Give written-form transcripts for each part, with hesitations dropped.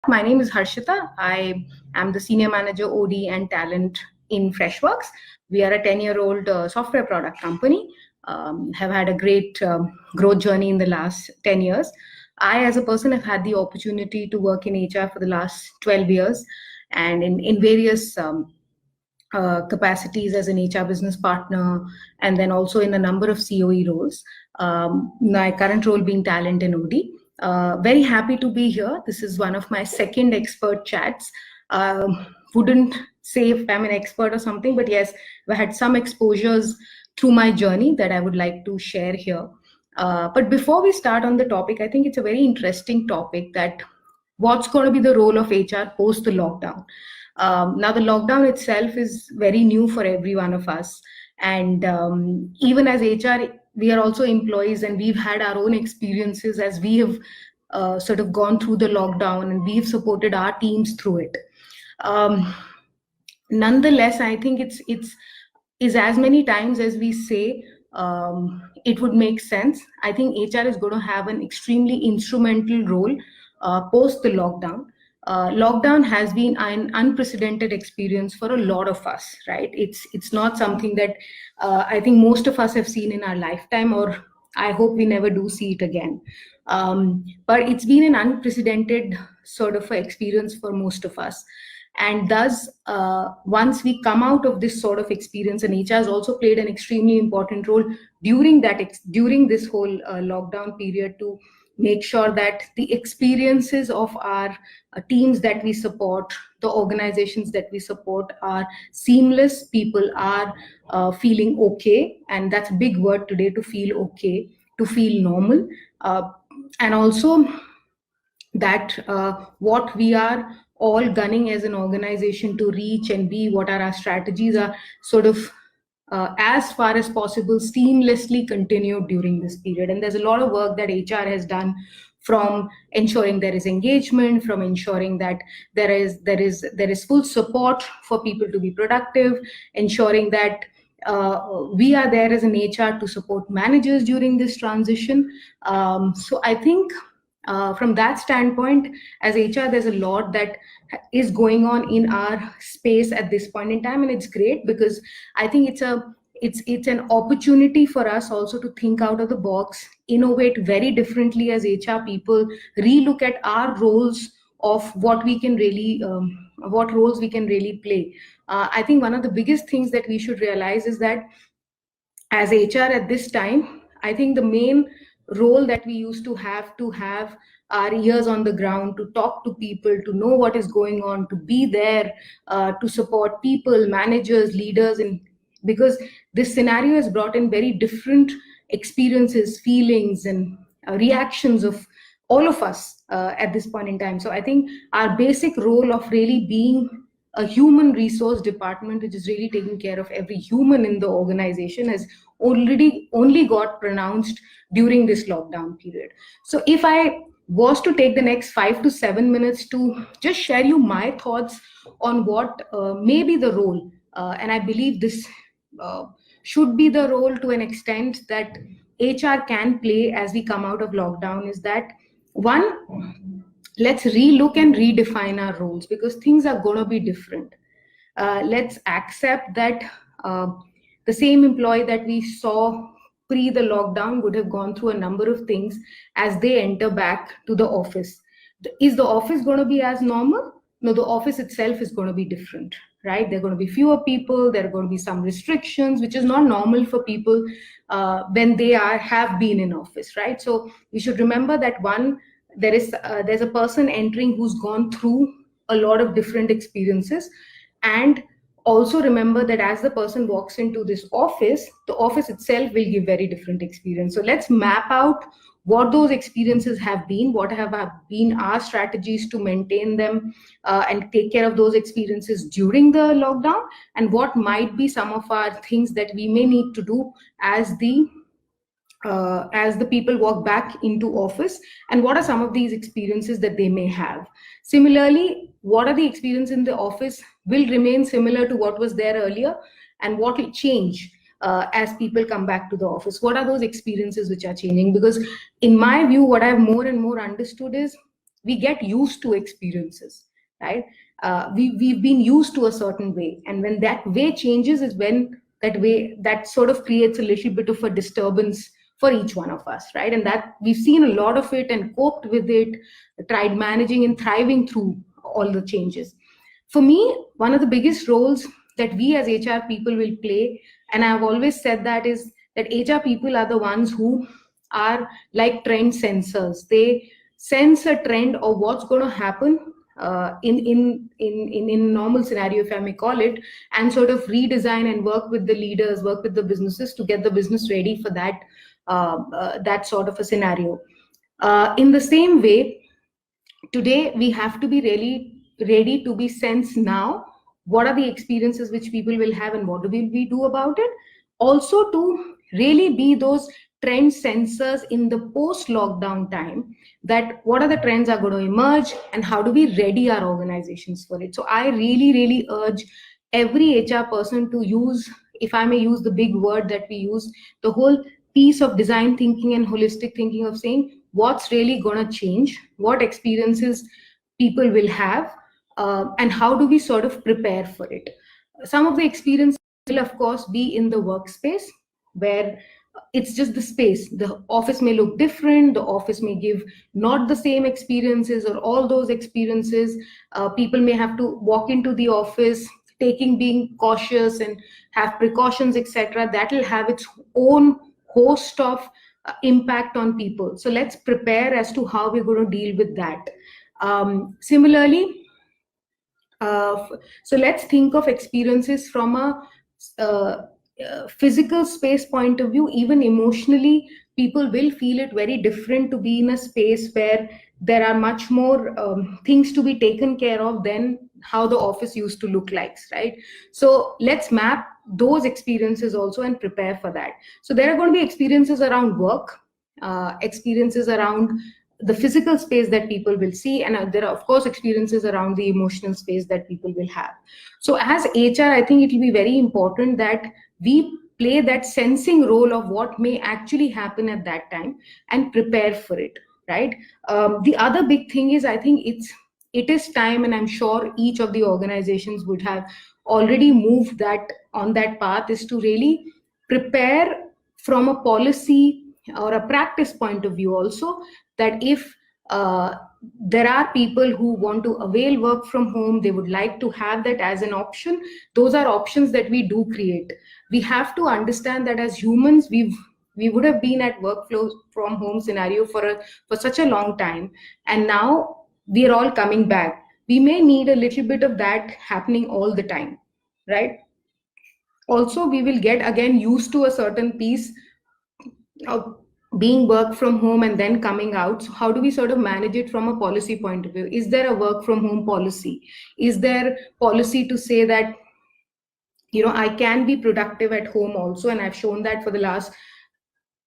My name is Harshita. I am the Senior Manager OD and Talent in Freshworks. We are a 10-year-old software product company, have had a great growth journey in the last 10 years. I, as a person, have had the opportunity to work in HR for the last 12 years and in various capacities as an HR business partner, and then also in a number of COE roles. My current role being talent and OD. Very happy to be here. This is one of my second expert chats. Wouldn't say if I'm an expert or something, but yes, I had some exposures through my journey that I would like to share here. But before we start on the topic, I think it's a very interesting topic, that what's going to be the role of HR post the lockdown. Now, the lockdown itself is very new for every one of us. And even as HR, we are also employees, and we've had our own experiences as we have sort of gone through the lockdown, and we've supported our teams through it. Nonetheless, I think it's as many times as we say it would make sense. I think HR is going to have an extremely instrumental role post the lockdown. Lockdown has been an unprecedented experience for a lot of us, right? It's not something that I think most of us have seen in our lifetime, or I hope we never do see it again. But it's been an unprecedented sort of experience for most of us. And thus, once we come out of this sort of experience, and HR has also played an extremely important role during this whole lockdown period to make sure that the experiences of our teams that we support, the organizations that we support, are seamless. People are feeling okay, and that's a big word today, to feel okay, to feel normal, and also that what we are all gunning as an organization to reach and be, what are our strategies, are sort of as far as possible seamlessly continued during this period. And there's a lot of work that HR has done, from ensuring there is engagement, from ensuring that there is full support for people to be productive, ensuring that we are there as an HR to support managers during this transition. So I think from that standpoint, as HR, there's a lot that is going on in our space at this point in time, and it's great because I think it's an opportunity for us also to think out of the box, innovate very differently as HR people, relook at our roles of what we can really, what roles we can really play. I think one of the biggest things that we should realize is that as HR at this time, I think the main role that we used to have our ears on the ground, to talk to people, to know what is going on, to be there to support people, managers, leaders, and because this scenario has brought in very different experiences, feelings, and reactions of all of us at this point in time. So I think our basic role of really being a human resource department, which is really taking care of every human in the organization, has only got pronounced during this lockdown period. So if I was to take the next 5 to 7 minutes to just share you my thoughts on what may be the role, and I believe this should be the role to an extent that HR can play as we come out of lockdown, is that, one, let's relook and redefine our roles, because things are going to be different. Let's accept that the same employee that we saw pre the lockdown would have gone through a number of things as they enter back to the office. Is the office going to be as normal? No, the office itself is going to be different, right? There are going to be fewer people. There are going to be some restrictions, which is not normal for people when they have been in office, right? So we should remember that, one, there's a person entering who's gone through a lot of different experiences, and also remember that as the person walks into this office, the office itself will give very different experience. So let's map out what those experiences have been, what have been our strategies to maintain them and take care of those experiences during the lockdown, and what might be some of our things that we may need to do as the people walk back into office, and what are some of these experiences that they may have. Similarly, what are the experiences in the office will remain similar to what was there earlier, and what will change as people come back to the office? What are those experiences which are changing? Because in my view, what I've more and more understood is we get used to experiences, right? We've been used to a certain way, and when that way changes is when that sort of creates a little bit of a disturbance for each one of us, right? And that we've seen a lot of it and coped with it, tried managing and thriving through all the changes. For me, one of the biggest roles that we as HR people will play, and I've always said that, is that HR people are the ones who are like trend sensors. They sense a trend of what's going to happen in normal scenario, if I may call it, and sort of redesign and work with the leaders, work with the businesses to get the business ready for that sort of a scenario. In the same way, today we have to be really ready to be sense now what are the experiences which people will have and what will we do about it, also to really be those trend sensors in the post lockdown time, that what are the trends are going to emerge and how do we ready our organizations for it. So I really urge every HR person to use, if I may use the big word that we use, the whole piece of design thinking and holistic thinking of saying what's really going to change, what experiences people will have, and how do we sort of prepare for it. Some of the experiences will of course be in the workspace, where it's just the space. The office may look different, the office may give not the same experiences or all those experiences. People may have to walk into the office being cautious and have precautions, etc. That will have its own host of impact on people. So let's prepare as to how we're going to deal with that. Similarly, so let's think of experiences from a physical space point of view. Even emotionally, people will feel it very different to be in a space where there are much more things to be taken care of than how the office used to look like, right? So let's map those experiences also and prepare for that. So there are going to be experiences around work, experiences around the physical space that people will see, and there are of course experiences around the emotional space that people will have. So as HR, I think it will be very important that we play that sensing role of what may actually happen at that time and prepare for it, right? The other big thing is, I think it is time, and I'm sure each of the organizations would have already moved that on that path, is to really prepare from a policy or a practice point of view also, that if there are people who want to avail work from home, they would like to have that as an option. Those are options that we do create. We have to understand that as humans, we would have been at workflow from home scenario for such a long time, and now we are all coming back. We may need a little bit of that happening all the time, right? Also, we will get again used to a certain piece of being work from home and then coming out. So how do we sort of manage it from a policy point of view? Is there a work from home policy? Is there policy to say that, I can be productive at home also, and I've shown that for the last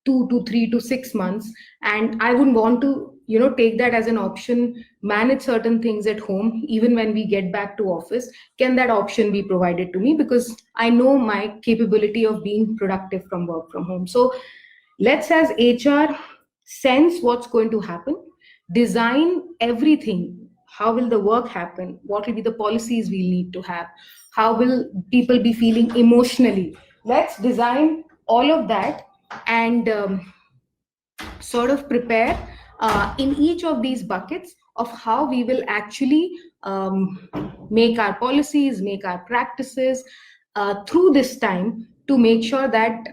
2 to 3 to 6 months, and I wouldn't want to take that as an option, manage certain things at home even when we get back to office. Can that option be provided to me, because I know my capability of being productive from work from home? So let's, as HR, sense what's going to happen, design everything. How will the work happen? What will be the policies we need to have? How will people be feeling emotionally? Let's design all of that and sort of prepare in each of these buckets of how we will actually make our policies, make our practices through this time, to make sure that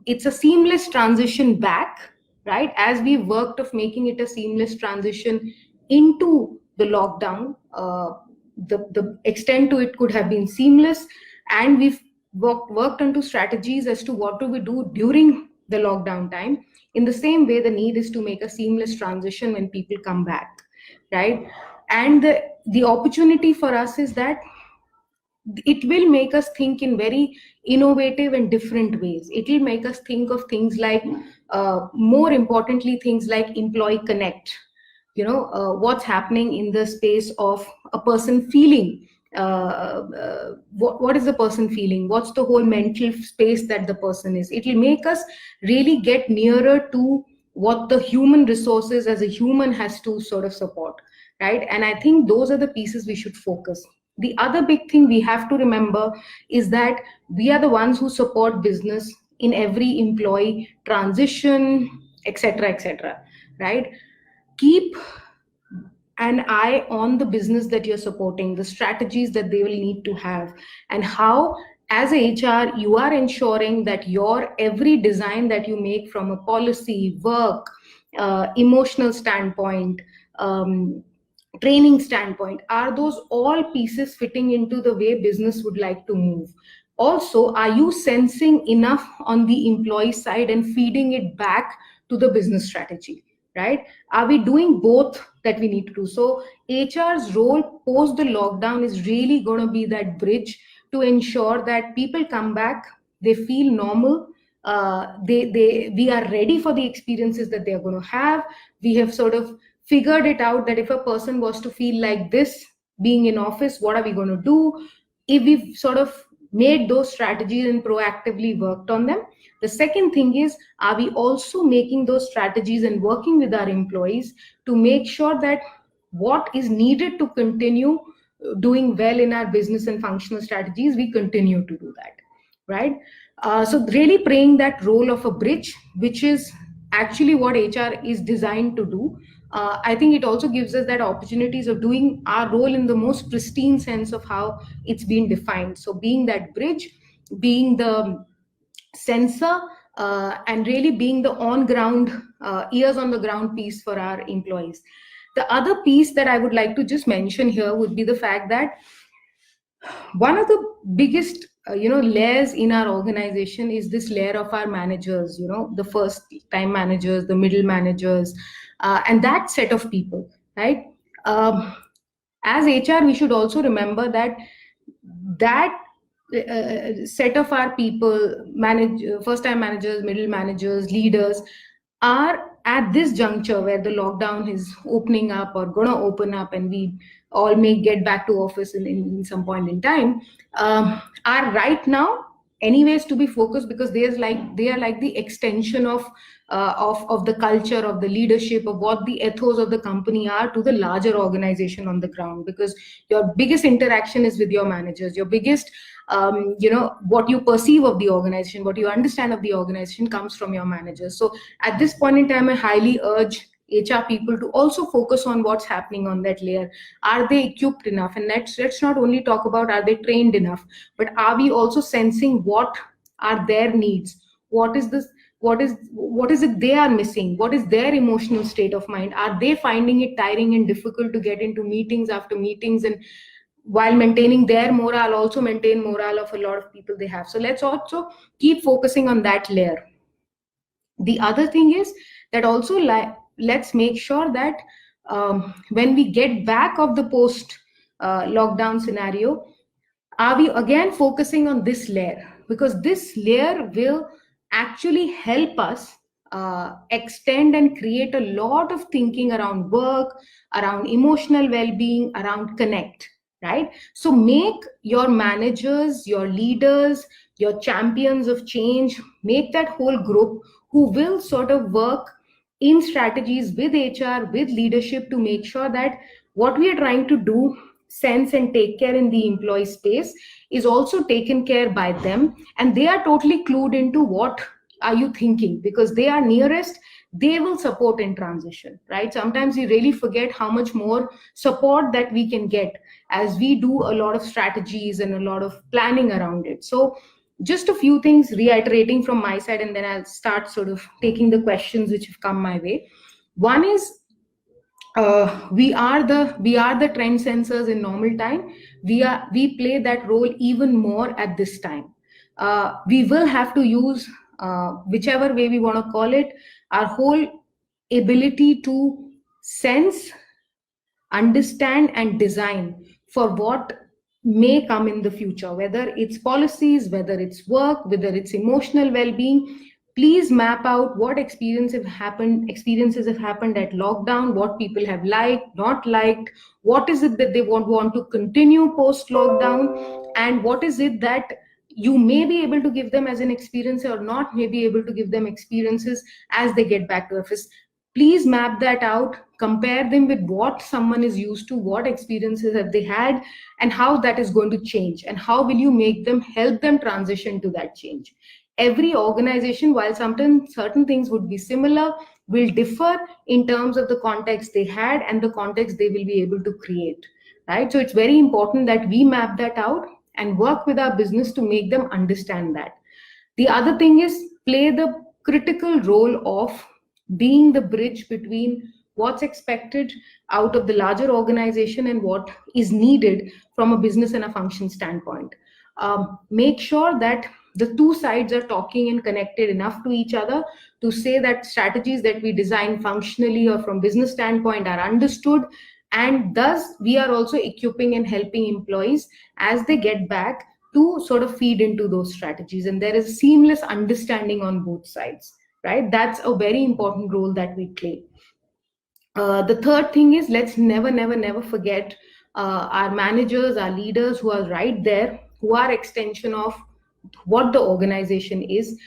it's a seamless transition back, right? As we worked of making it a seamless transition into the lockdown, the extent to it could have been seamless, and we've worked onto strategies as to what do we do during the lockdown time. In the same way, the need is to make a seamless transition when people come back, right? And the opportunity for us is that it will make us think in very innovative and different ways. It will make us think of things like, more importantly, things like employee connect. What's happening in the space of a person feeling. What is the person feeling? What's the whole mental space that the person is? It will make us really get nearer to what the human resources as a human has to sort of support, right? And I think those are the pieces we should focus. The other big thing we have to remember is that we are the ones who support business in every employee transition, etc., etc., right? Keep an eye on the business that you're supporting, the strategies that they will need to have, and how, as a HR, you are ensuring that your every design that you make from a policy, work, emotional standpoint, um, training standpoint, are those all pieces fitting into the way business would like to move? Also, are you sensing enough on the employee side and feeding it back to the business strategy, right? Are we doing both that we need to do? So HR's role post the lockdown is really going to be that bridge to ensure that people come back, they feel normal, we are ready for the experiences that they're going to have. We have sort of figured it out that if a person was to feel like this being in office, what are we going to do? If we've sort of made those strategies and proactively worked on them. The second thing is, are we also making those strategies and working with our employees to make sure that what is needed to continue doing well in our business and functional strategies, we continue to do that, right? So really playing that role of a bridge, which is actually what HR is designed to do. I think it also gives us that opportunities of doing our role in the most pristine sense of how it's been defined. So being that bridge, being the sensor, and really being the on ground, ears on the ground piece for our employees. The other piece that I would like to just mention here would be the fact that one of the biggest layers in our organization is this layer of our managers, the first time managers, the middle managers, and that set of people, right? As HR, we should also remember that set of our people, first time managers, middle managers, leaders, are at this juncture where the lockdown is opening up or going to open up, and we all may get back to office in some point in time, are right now anyways to be focused, because they are like the extension of the culture, of the leadership, of what the ethos of the company are to the larger organization on the ground. Because your biggest interaction is with your managers, your biggest what you perceive of the organization, what you understand of the organization comes from your managers. So at this point in time, I highly urge HR people to also focus on what's happening on that layer. Are they equipped enough? And let's not only talk about are they trained enough, but are we also sensing what are their needs? What is this? What is it they are missing? What is their emotional state of mind? Are they finding it tiring and difficult to get into meetings after meetings, and while maintaining their morale, also maintain morale of a lot of people they have? So let's also keep focusing on that layer. The other thing is that also let's make sure that when we get back of the post lockdown scenario, are we again focusing on this layer? Because this layer will actually help us extend and create a lot of thinking around work, around emotional well-being, around connect, right? So make your managers, your leaders, your champions of change, make that whole group who will sort of work in strategies with HR, with leadership, to make sure that what we are trying to do, sense and take care in the employee space, is also taken care by them, and they are totally clued into what are you thinking, because they are nearest. They will support in transition, right? Sometimes we really forget how much more support that we can get as we do a lot of strategies and a lot of planning around it. So just a few things reiterating from my side, and then I'll start sort of taking the questions which have come my way. One is, we are the trend sensors in normal time. We play that role even more at this time. We will have to use, whichever way we want to call it, our whole ability to sense, understand and design for what may come in the future, whether it's policies, whether it's work, whether it's emotional well-being. Please map out what experiences have happened at lockdown, what people have liked, not liked, what is it that they want to continue post lockdown, and what is it that you may be able to give them as an experience or not may be able to give them experiences as they get back to office. Please map that out, compare them with what someone is used to, what experiences have they had, and how that is going to change, and how will you make them, help them transition to that change. Every organization, while sometimes certain things would be similar, will differ in terms of the context they had and the context they will be able to create, right? So it's very important that we map that out and work with our business to make them understand that. The other thing is play the critical role of being the bridge between what's expected out of the larger organization and what is needed from a business and a function standpoint. Make sure that the two sides are talking and connected enough to each other to say that strategies that we design functionally or from business standpoint are understood, and thus we are also equipping and helping employees as they get back to sort of feed into those strategies, and there is a seamless understanding on both sides, right? That's a very important role that we play. The third thing is, let's never forget our managers, our leaders who are right there, who are extension of what the organization is.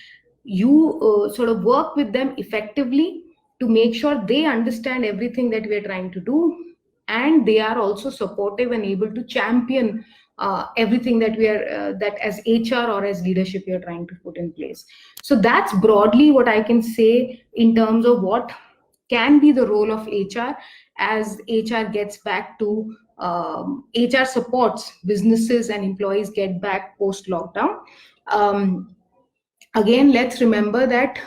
You sort of work with them effectively to make sure they understand everything that we are trying to do, and they are also supportive and able to champion everything that we are that as HR or as leadership we are trying to put in place. So that's broadly what I can say in terms of what can be the role of HR as HR gets back to HR supports businesses and employees get back post lockdown. Again, let's remember that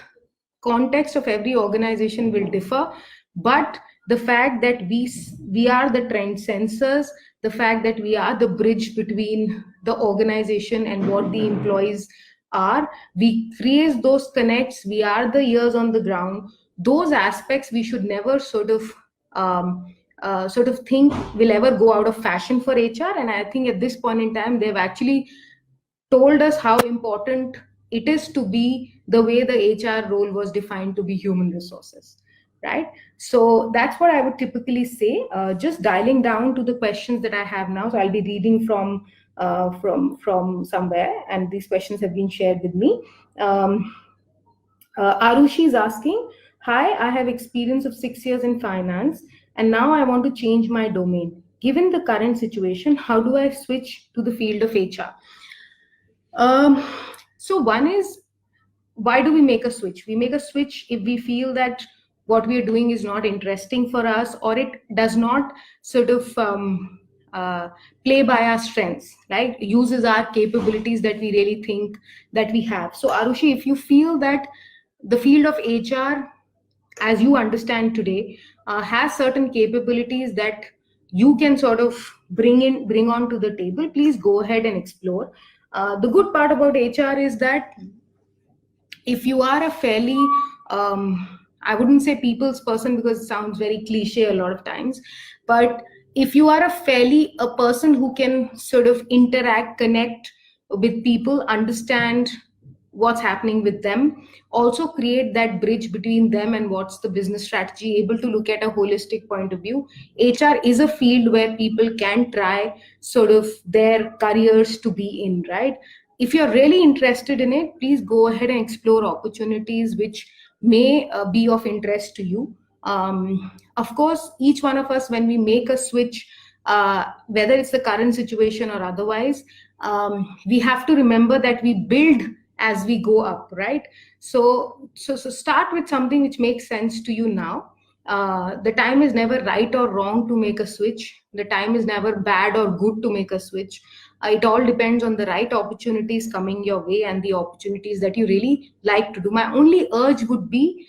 context of every organization will differ, but the fact that we are the trend sensors, the fact that we are the bridge between the organization and what the employees are, we create those connects, we are the ears on the ground. Those aspects we should never sort of think will ever go out of fashion for HR. And I think at this point in time, they've actually told us how important it is to be the way the HR role was defined to be human resources, right? So that's what I would typically say. Just dialing down to the questions that I have now. So I'll be reading from somewhere, and these questions have been shared with me. Arushi is asking, hi, I have experience of 6 years in finance, and now I want to change my domain. Given the current situation, how do I switch to the field of HR? So one is, why do we make a switch? We make a switch if we feel that what we are doing is not interesting for us, or it does not sort of play by our strengths, right? Uses our capabilities that we really think that we have. So Arushi, if you feel that the field of HR, as you understand today, has certain capabilities that you can sort of bring onto the table, please go ahead and explore. The good part about HR is that if you are a fairly, I wouldn't say people's person because it sounds very cliche a lot of times, but if you are a person who can sort of interact, connect with people, understand what's happening with them, also create that bridge between them and what's the business strategy, able to look at a holistic point of view. HR is a field where people can try sort of their careers to be in, right? If you're really interested in it, please go ahead and explore opportunities which may be of interest to you. Of course, each one of us, when we make a switch, whether it's the current situation or otherwise, we have to remember that we build as we go up, right? So start with something which makes sense to you now. The time is never right or wrong to make a switch. The time is never bad or good to make a switch. It all depends on the right opportunities coming your way and the opportunities that you really like to do. My only urge would be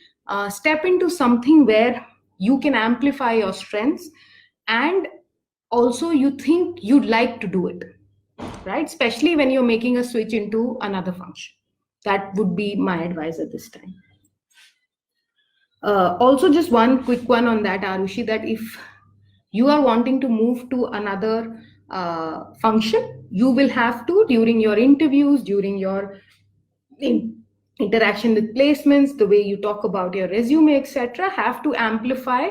step into something where you can amplify your strengths and also you think you'd like to do it, right? Especially when you're making a switch into another function. That would be my advice at this time. Also, just one quick one on that, Arushi, that if you are wanting to move to another function, you will have to, during your interviews, during your interaction with placements, the way you talk about your resume, etc., have to amplify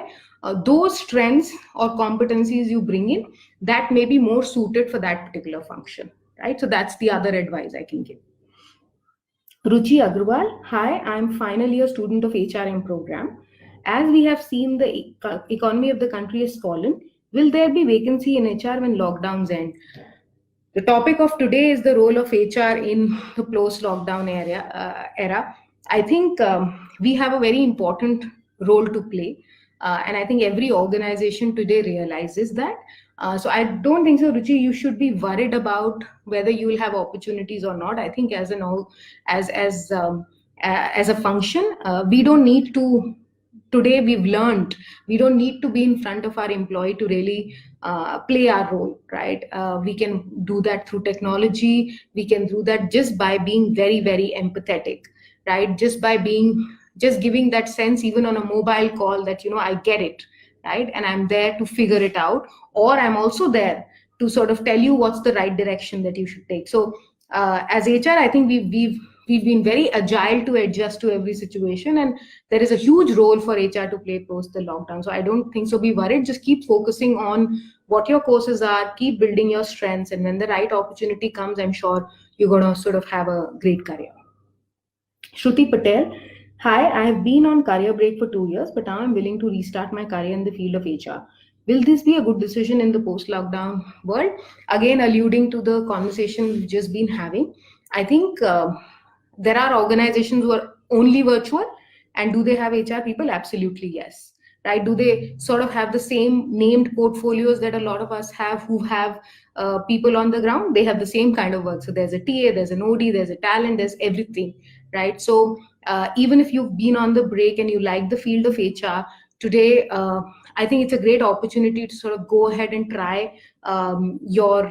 those strengths or competencies you bring in that may be more suited for that particular function. right? So that's the other advice I can give. Ruchi Agrawal, hi, I'm finally a student of HRM program. As we have seen the economy of the country has fallen, will there be vacancy in HR when lockdowns end? The topic of today is the role of HR in the post-lockdown era. I think we have a very important role to play, and I think every organization today realizes that. So I don't think so, Ruchi. You should be worried about whether you will have opportunities or not. I think as a function, we don't need to. Today we've learned we don't need to be in front of our employee to really play our role, right? We can do that through technology. We can do that just by being very, very empathetic, right? Just giving that sense, even on a mobile call, that I get it, right? And I'm there to figure it out, or I'm also there to sort of tell you what's the right direction that you should take. So as HR, I think we've been very agile to adjust to every situation, and there is a huge role for HR to play post the lockdown. So I don't think so. Be worried. Just keep focusing on what your courses are. Keep building your strengths, and when the right opportunity comes, I'm sure you're gonna sort of have a great career. Shruti Patel, hi. I have been on career break for 2 years, but now I'm willing to restart my career in the field of HR. Will this be a good decision in the post-lockdown world? Again, alluding to the conversation we've just been having, I think there are organizations who are only virtual, and do they have HR people? Absolutely yes. Right? Do they sort of have the same named portfolios that a lot of us have, who have people on the ground? They have the same kind of work. So there's a TA, there's an OD, there's a talent, there's everything, right? So even if you've been on the break and you like the field of HR today, I think it's a great opportunity to sort of go ahead and try your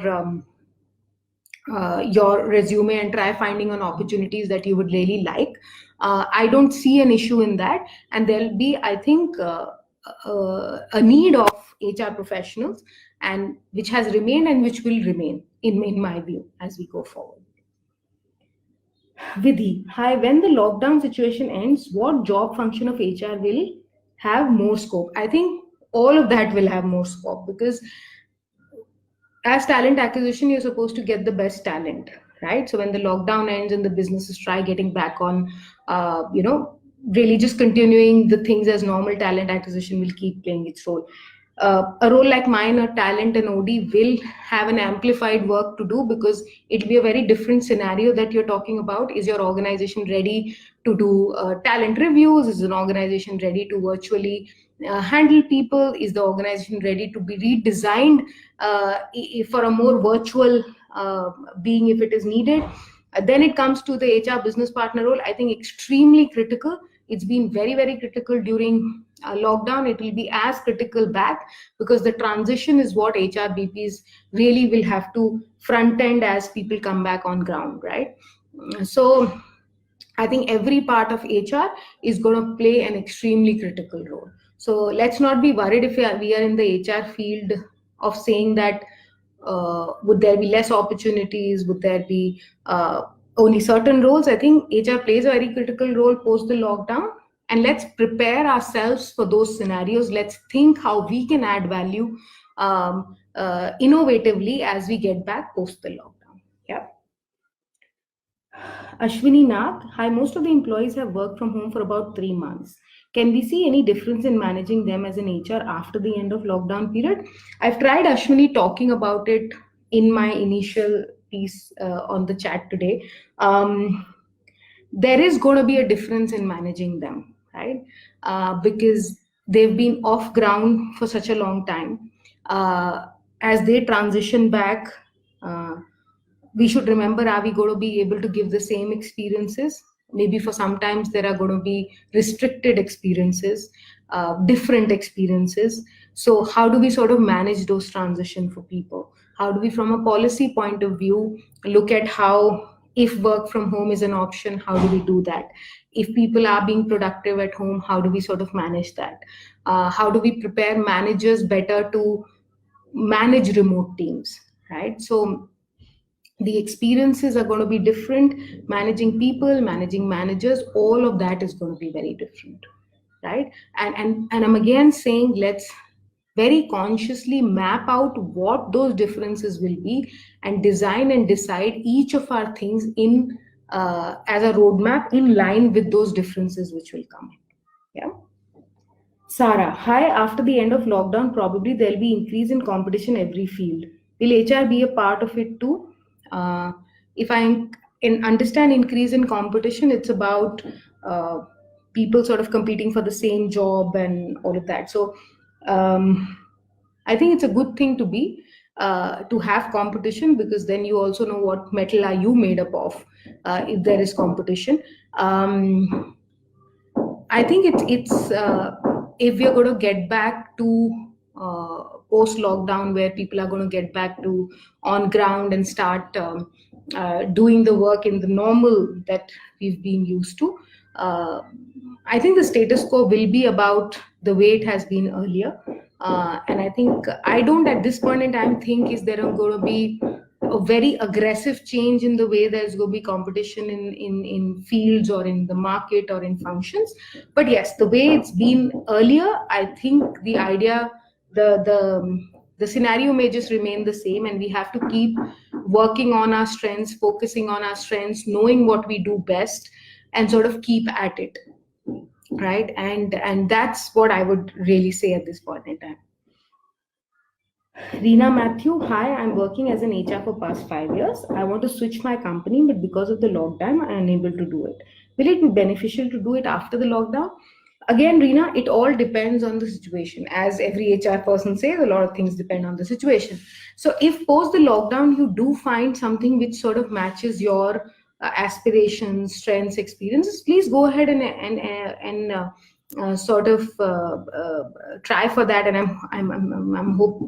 resume and try finding on opportunities that you would really like. I don't see an issue in that, and there'll be, I think, a need of HR professionals, and which has remained and which will remain, in my view, as we go forward. Vidhi, hi. When the lockdown situation ends, what job function of HR will have more scope? I think all of that will have more scope, because as talent acquisition, you're supposed to get the best talent, right? So when the lockdown ends and the businesses try getting back on, really just continuing the things as normal, talent acquisition will keep playing its role. A role like mine, a talent and OD, will have an amplified work to do, because it'll be a very different scenario that you're talking about. Is your organization ready to do talent reviews? Is an organization ready to virtually handle people? Is the organization ready to be redesigned for a more virtual being if it is needed? Then it comes to the HR business partner role. I think extremely critical. It's been very, very critical during lockdown. It will be as critical back, because the transition is what HR BPs really will have to front end as people come back on ground, right? So I think every part of HR is going to play an extremely critical role. So let's not be worried if we are in the HR field of saying that would there be less opportunities? Would there be only certain roles? I think HR plays a very critical role post the lockdown. And let's prepare ourselves for those scenarios. Let's think how we can add value innovatively as we get back post the lockdown. Yeah. Ashwini Nath, hi. Most of the employees have worked from home for about 3 months. Can we see any difference in managing them as an HR after the end of lockdown period? I've tried, Ashwini, talking about it in my initial piece on the chat today. There is going to be a difference in managing them, right? Because they've been off ground for such a long time. As they transition back, we should remember, are we going to be able to give the same experiences? Maybe for sometimes there are going to be restricted experiences, different experiences. So how do we sort of manage those transition for people? How do we, from a policy point of view, look at how, if work from home is an option, how do we do that? If people are being productive at home, how do we sort of manage that? How do we prepare managers better to manage remote teams, right? So the experiences are going to be different. Managing people, managing managers, all of that is going to be very different, right? And I'm again saying, let's very consciously map out what those differences will be and design and decide each of our things in as a roadmap in line with those differences which will come in. Yeah. Sarah, hi. After the end of lockdown, probably there'll be increase in competition every field. Will HR be a part of it too? If understand increase in competition, it's about uh, people sort of competing for the same job and all of that. So um, I think it's a good thing to have competition, because then you also know what metal are you made up of if there is competition. I think it's if we are going to get back to post lockdown, where people are going to get back to on ground and start doing the work in the normal that we've been used to. Uh, I think the status quo will be about the way it has been earlier, and I think I don't at this point in time think is there going to be a very aggressive change in the way there's going to be competition in fields or in the market or in functions. But yes, the way it's been earlier, I think the idea, the scenario may just remain the same, and we have to keep working on our strengths, focusing on our strengths, knowing what we do best, and sort of keep at it, right? And that's what I would really say at this point in time. Reena Matthew, hi, I'm working as an HR for past 5 years. I want to switch my company, but because of the lockdown, I'm unable to do it. Will it be beneficial to do it after the lockdown? Again, Reena, it all depends on the situation. As every HR person says, a lot of things depend on the situation. So if post the lockdown, you do find something which sort of matches your aspirations, strengths, experiences, please go ahead and sort of try for that, and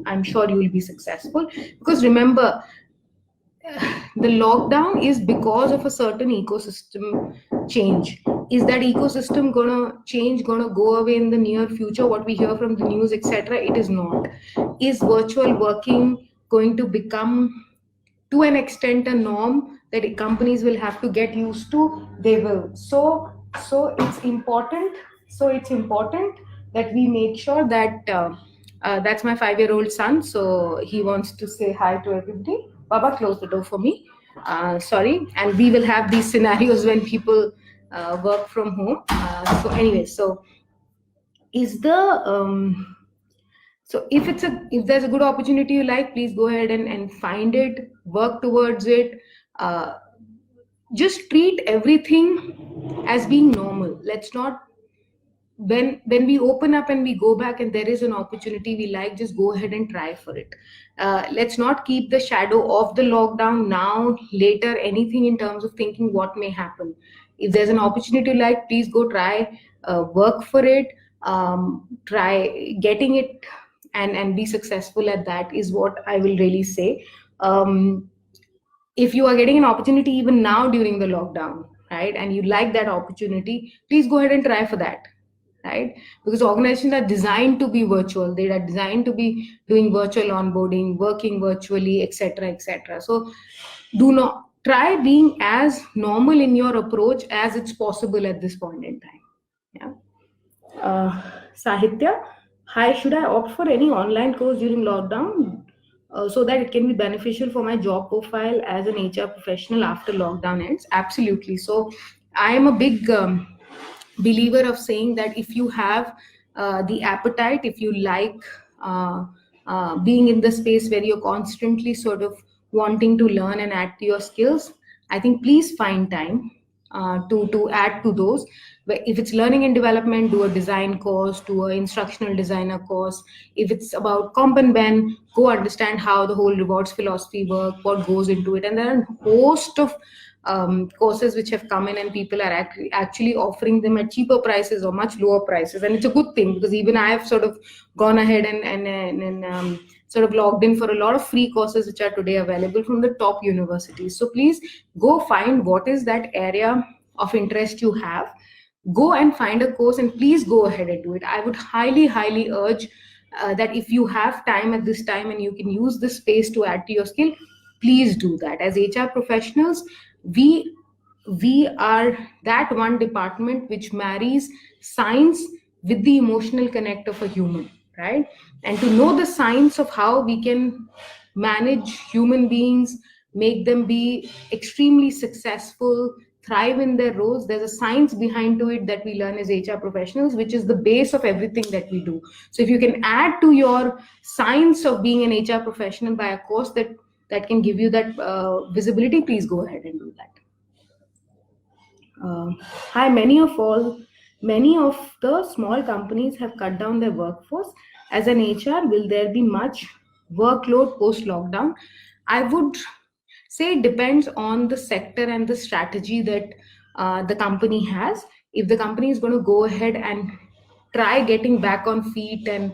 I'm sure you will be successful, because remember, the lockdown is because of a certain ecosystem change. Is that ecosystem gonna change, gonna go away in the near future? What we hear from the news, etc., it is not. Is virtual working going to become to an extent a norm that companies will have to get used to? They will. So it's important that we make sure that that's my 5-year-old son, so he wants to say hi to everybody. Baba, close the door for me. Sorry. And we will have these scenarios when people work from home. So anyway, so is the so if there's a good opportunity you like, please go ahead and find it, work towards it. Just treat everything as being normal. Let's not, when we open up and we go back and there is an opportunity we like, just go ahead and try for it. Let's not keep the shadow of the lockdown now, later, anything in terms of thinking what may happen. If there's an opportunity you like, please go try, work for it, try getting it, and be successful at that, is what I will really say. If you are getting an opportunity even now during the lockdown, right, and you like that opportunity, please go ahead and try for that, right? Because organizations are designed to be virtual, they are designed to be doing virtual onboarding, working virtually, etc., etc. So do not try being as normal in your approach as it's possible at this point in time. Yeah. Sahitya, hi, should I opt for any online course during lockdown so that it can be beneficial for my job profile as an HR professional after lockdown ends? Absolutely. So I am a big believer of saying that if you have the appetite, if you like being in the space where you're constantly sort of wanting to learn and add to your skills, I think please find time to add to those. If it's learning and development, do a design course, do an instructional designer course. If it's about comp and ben, go understand how the whole rewards philosophy work, what goes into it. And there are a host of courses which have come in, and people are actually offering them at cheaper prices or much lower prices, and it's a good thing, because even I have sort of gone ahead and sort of logged in for a lot of free courses which are today available from the top universities. So please go find what is that area of interest you have, go and find a course, and please go ahead and do it. I would highly urge that if you have time at this time and you can use this space to add to your skill, please do that. As HR professionals, we are that one department which marries science with the emotional connect of a human. right? And to know the science of how we can manage human beings, make them be extremely successful, thrive in their roles. There's a science behind to it that we learn as HR professionals, which is the base of everything that we do. So if you can add to your science of being an HR professional by a course that can give you that visibility, please go ahead and do that. Hi, many of the small companies have cut down their workforce. As an HR, will there be much workload post lockdown? I would say it depends on the sector and the strategy that the company has. If the company is going to go ahead and try getting back on feet and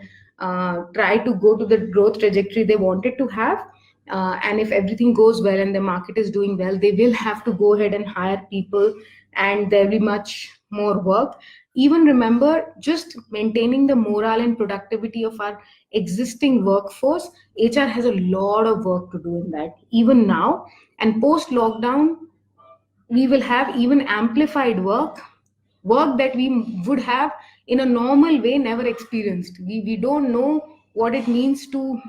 try to go to the growth trajectory they wanted to have, and if everything goes well and the market is doing well, they will have to go ahead and hire people, and there will be much more work. Even remember, just maintaining the morale and productivity of our existing workforce, HR has a lot of work to do in that even now. And post lockdown, we will have even amplified work that we would have in a normal way never experienced. We don't know what it means to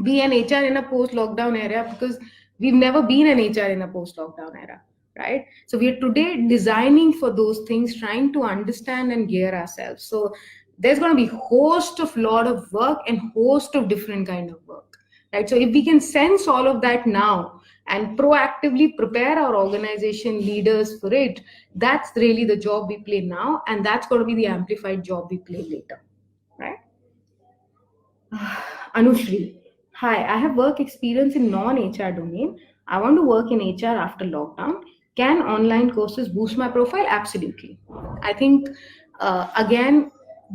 be an HR in a post lockdown era, because we've never been an HR in a post lockdown era, right? So we are today designing for those things, trying to understand and gear ourselves. So there's going to be host of lot of work and host of different kind of work, right? So if we can sense all of that now and proactively prepare our organization leaders for it, that's really the job we play now, and that's going to be the amplified job we play later, right? Anushri, hi, I have work experience in non-HR domain. I want to work in HR after lockdown. Can online courses boost my profile? Absolutely. I think again,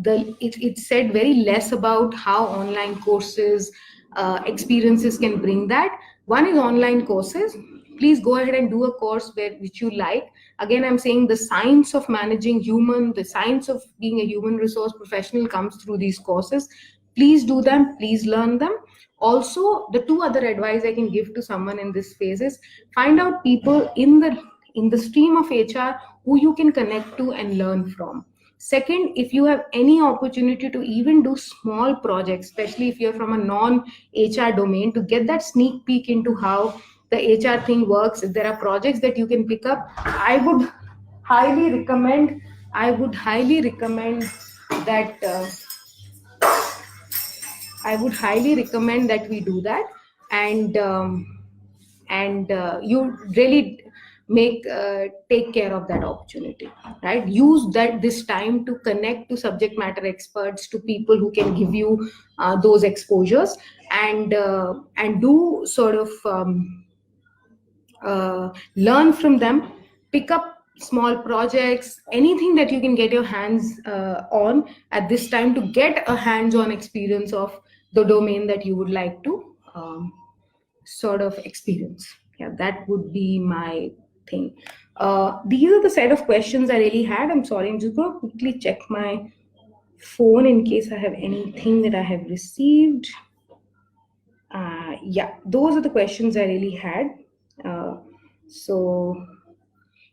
it said very less about how online courses experiences can bring that. One is online courses. Please go ahead and do a course which you like. Again, I'm saying the science of managing human, the science of being a human resource professional comes through these courses. Please do them, please learn them. Also, the two other advice I can give to someone in this phase is find out people in the stream of HR who you can connect to and learn from. Second, if you have any opportunity to even do small projects, especially if you're from a non-HR domain, to get that sneak peek into how the HR thing works, if there are projects that you can pick up, highly recommend I would highly recommend that I would highly recommend that we do that, and you really make take care of that opportunity, right? Use this time to connect to subject matter experts, to people who can give you those exposures, and do sort of learn from them, pick up small projects, anything that you can get your hands on at this time to get a hands-on experience of the domain that you would like to sort of experience. Yeah, that would be my thing. These are the set of questions I really had. I'm sorry, I'm just going to quickly check my phone in case I have anything that I have received. Yeah, those are the questions I really had. So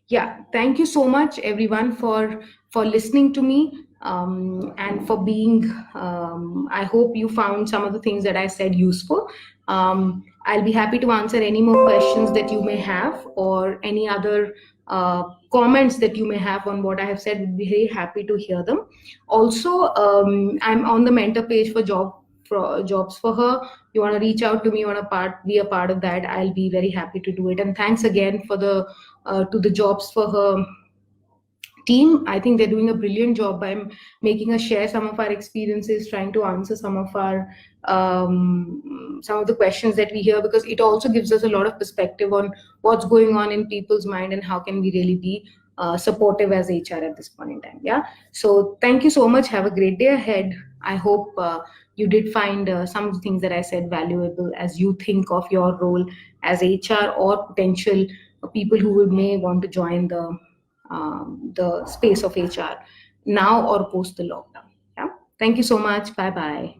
yeah, thank you so much everyone for listening to me, and for being I hope you found some of the things that I said useful. I'll be happy to answer any more questions that you may have, or any other comments that you may have on what I have said. Would be very happy to hear them. Also, I'm on the mentor page for Jobs for Her. You want to reach out to me, be a part of that, I'll be very happy to do it. And thanks again for the to the Jobs for Her team. I think they're doing a brilliant job by making us share some of our experiences, trying to answer some of the questions that we hear, because it also gives us a lot of perspective on what's going on in people's mind and how can we really be supportive as HR at this point in time. Yeah. So thank you so much. Have a great day ahead. I hope you did find some of the things that I said valuable as you think of your role as HR, or potential people who may want to join the space of HR now or post the lockdown. Yeah. Thank you so much. Bye bye.